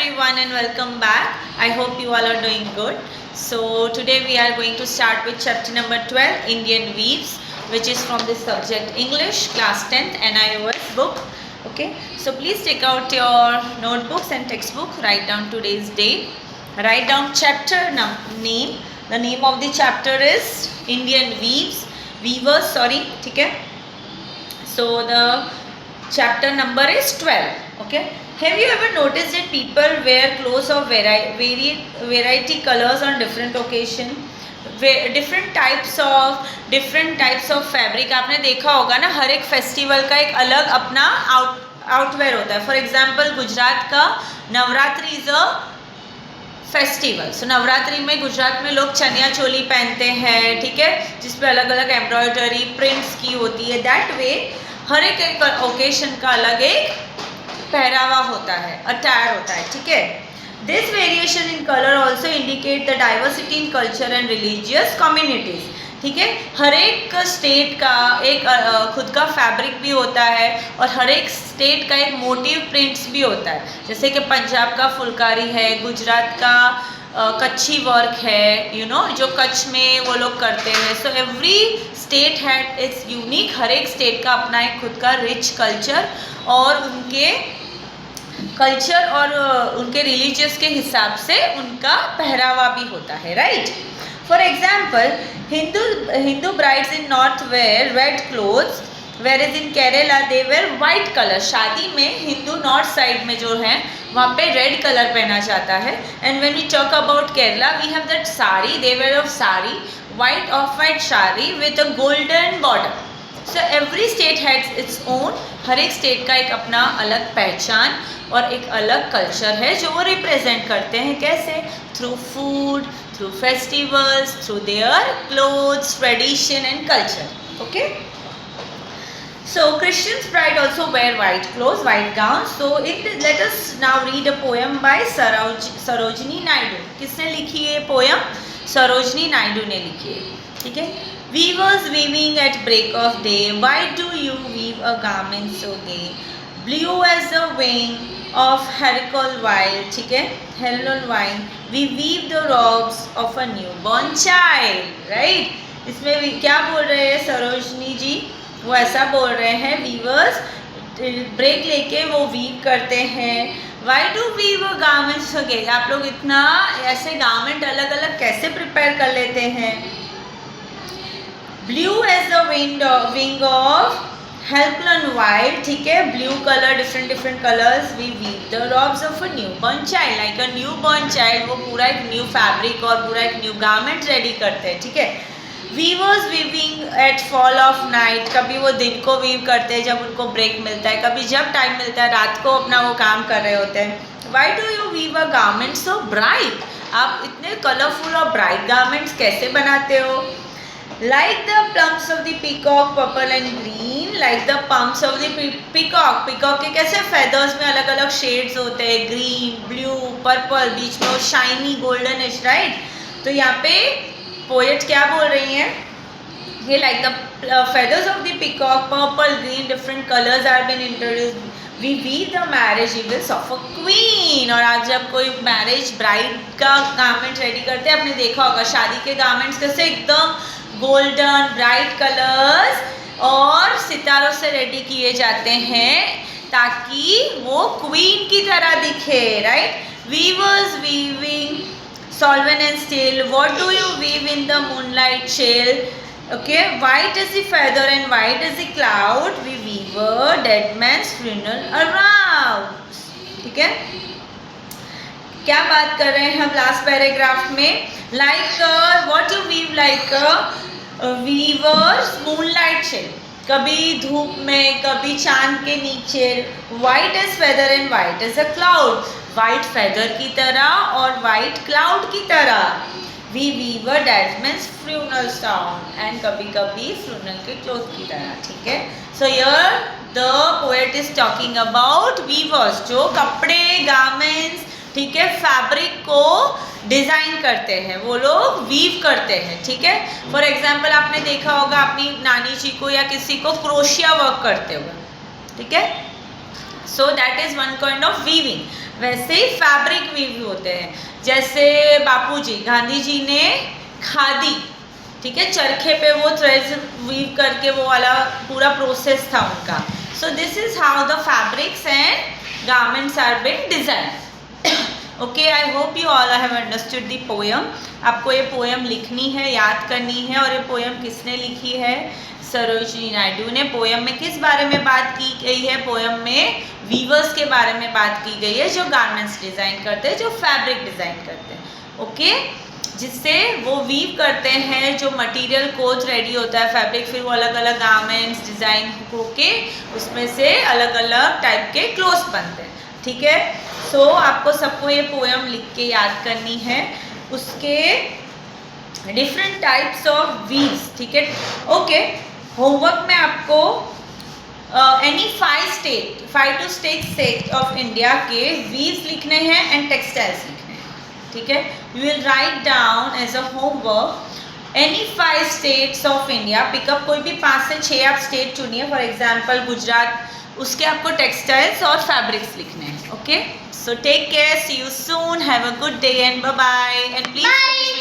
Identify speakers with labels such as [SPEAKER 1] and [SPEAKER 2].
[SPEAKER 1] everyone and welcome back. I hope you all are doing good. So today we are going to start with chapter number 12, Indian Weaves, which is from the subject English, class 10th NIOS book. Okay, so please take out your notebooks and textbook, write down today's date, write down chapter name. The name of the chapter is Indian Weavers, sorry, okay. So the chapter number is 12, okay. Have you ever noticed that people wear clothes of variety colors on different occasion? different types of fabric आपने देखा होगा ना, हर एक festival का एक अलग अपना outerwear होता है. फॉर एग्जाम्पल गुजरात का नवरात्रि इज अ फेस्टिवल. सो नवरात्रि में गुजरात में लोग चनिया चोली पहनते हैं, ठीक है, जिसपे अलग अलग एम्ब्रॉयडरी प्रिंट्स की होती है. दैट वे हर एक ओकेशन का अलग एक पहरावा होता है, अटायर होता है, ठीक है. This variation in colour also indicate the diversity in culture and religious communities. ठीक है, हर एक स्टेट का एक खुद का फैब्रिक भी होता है और हर एक स्टेट का एक मोटिव प्रिंट्स भी होता है. जैसे कि पंजाब का फुलकारी है, गुजरात का कच्छी वर्क है, यू नो, जो कच्छ में वो लोग करते हैं. So every state had its unique. हर एक स्टेट का अपना एक खुद का रिच कल्चर और उनके कल्चर और उनके रिलीजियस के हिसाब से उनका पहरावा भी होता है, right. For example Hindu brides in north wear red clothes, whereas in Kerala they wear white colour. शादी में हिंदू नॉर्थ साइड में जो है वहाँ पे रेड कलर पहना जाता है. And when we talk about Kerala we have that sari, they wear off sari, white off white sari with a golden border. So every state has its own. हर एक स्टेट का एक अपना अलग पहचान और एक अलग कल्चर है जो वो रिप्रेजेंट करते हैं. कैसे? Through food, through festivals, through their clothes, tradition and culture. Okay, so Christians bride also wear white clothes, white gowns. So let us now read a poem by Sarojini Naidu. किसने लिखी है poem? Sarojini Naidu ने लिखी है, ठीक है. Weavers weaving at break of day, why do you weave a garment so gay, blue as the wing of Hercule Wild, ठीक है, Hercule Wild, we weave the robes of a newborn child, right. इसमें क्या बोल रहे हैं सरोजनी जी? वो ऐसा बोल रहे हैं, वीवर्स ब्रेक लेके वो वीव करते हैं. Why do weave a garments again? आप लोग इतना ऐसे गारमेंट अलग अलग कैसे प्रिपेयर कर लेते हैं? Blue as the wing of Hercule Wild, ठीक है, blue colour, different colours. We weave the robes of a newborn child, like a newborn child. वो पूरा एक न्यू फैब्रिक और पूरा एक न्यू गारमेंट रेडी करते हैं, ठीक है. Weavers weaving at fall of night, कभी वो दिन को वीव करते हैं जब उनको ब्रेक मिलता है, कभी जब टाइम मिलता है रात को अपना वो काम कर रहे होते हैं. Why do you weave a garment so bright? आप इतने कलरफुल और ब्राइट गारमेंट्स कैसे बनाते हो? Like the plumes of the peacock purple and green, like the pumps of the peacock. Peacock के कैसे फेदर्स में अलग अलग शेड्स होते हैं, ग्रीन, ब्लू, पर्पल, बीच में वो शाइनी गोल्डन इश, राइट. तो यहाँ पे पोएट क्या बोल रही हैं? ये like the feathers of the peacock purple green different colours are been introduced, we weave the marriage events of a queen. और आज जब कोई मैरिज ब्राइड का गारमेंट रेडी करते हैं, आपने देखा होगा शादी के गारमेंट्स कैसे एकदम गोल्डन ब्राइट कलर्स और सितारों से रेडी किए जाते हैं ताकि वो क्वीन की तरह दिखे, right. Viewers weaving solvent and still, what do you weave in the moonlight shell? Okay, white is the feather and white is the cloud, we weave a dead man's funeral around. ठीक है, क्या बात कर रहे हैं हम last paragraph में? Like what you weave like weavers moonlight shell, कभी धूप में कभी चांद के नीचे. white is feather and white is a cloud, white feather की तरह और वाइट क्लाउड की तरह. We weave a dead man's funeral sound, and कभी कभी फ्यूनरल के क्लोथ की तरह, ठीक है. So here the poet is talking about weavers, जो कपड़े गारमेंट्स, ठीक है, फैब्रिक को डिज़ाइन करते हैं, वो लोग वीव करते हैं, ठीक है. फॉर एग्जाम्पल आपने देखा होगा अपनी नानी जी को या किसी को क्रोशिया वर्क करते हुए, ठीक है. So that is one kind of weaving. वैसे ही फैब्रिक वीव होते हैं। जैसे बापूजी गांधी जी ने खादी, ठीक है, चरखे पे वो थ्रेड्स वीव करके वो वाला पूरा प्रोसेस था उनका। So this is how the fabrics and garments are been design. Okay, I hope you all have understood the poem. आपको ये पोयम लिखनी है, याद करनी है। और ये पोयम किसने लिखी है? सरोजिनी नायडू ने। पोयम में किस बारे में बात की गई है? पोयम में वीवर्स के बारे में बात की गई है, जो गारमेंट्स डिज़ाइन करते हैं, जो फैब्रिक डिज़ाइन करते हैं। ओके, जिससे वो वीव करते हैं, जो मटेरियल कोच रेडी होता है फैब्रिक, फिर वो अलग अलग गारमेंट्स डिज़ाइन होके उसमें से अलग अलग टाइप के क्लोथ्स बनते हैं। ठीक है, सो आपको सबको ये पोयम लिख के याद करनी है, उसके डिफरेंट टाइप्स ऑफ वीव्स। ठीक है, ओके। होमवर्क में आपको any 5 to 6 state of India के वीव्स लिखने हैं एंड टेक्सटाइल्स लिखने हैं। ठीक है, you will write down as a homework any 5 states of India. Pick up कोई भी 5 से 6 आप स्टेट चुनिए, फॉर एग्जाम्पल गुजरात, उसके आपको टेक्सटाइल्स और फैब्रिक्स लिखने हैं। Okay, so take care, see you soon, have a good day and bye bye, and please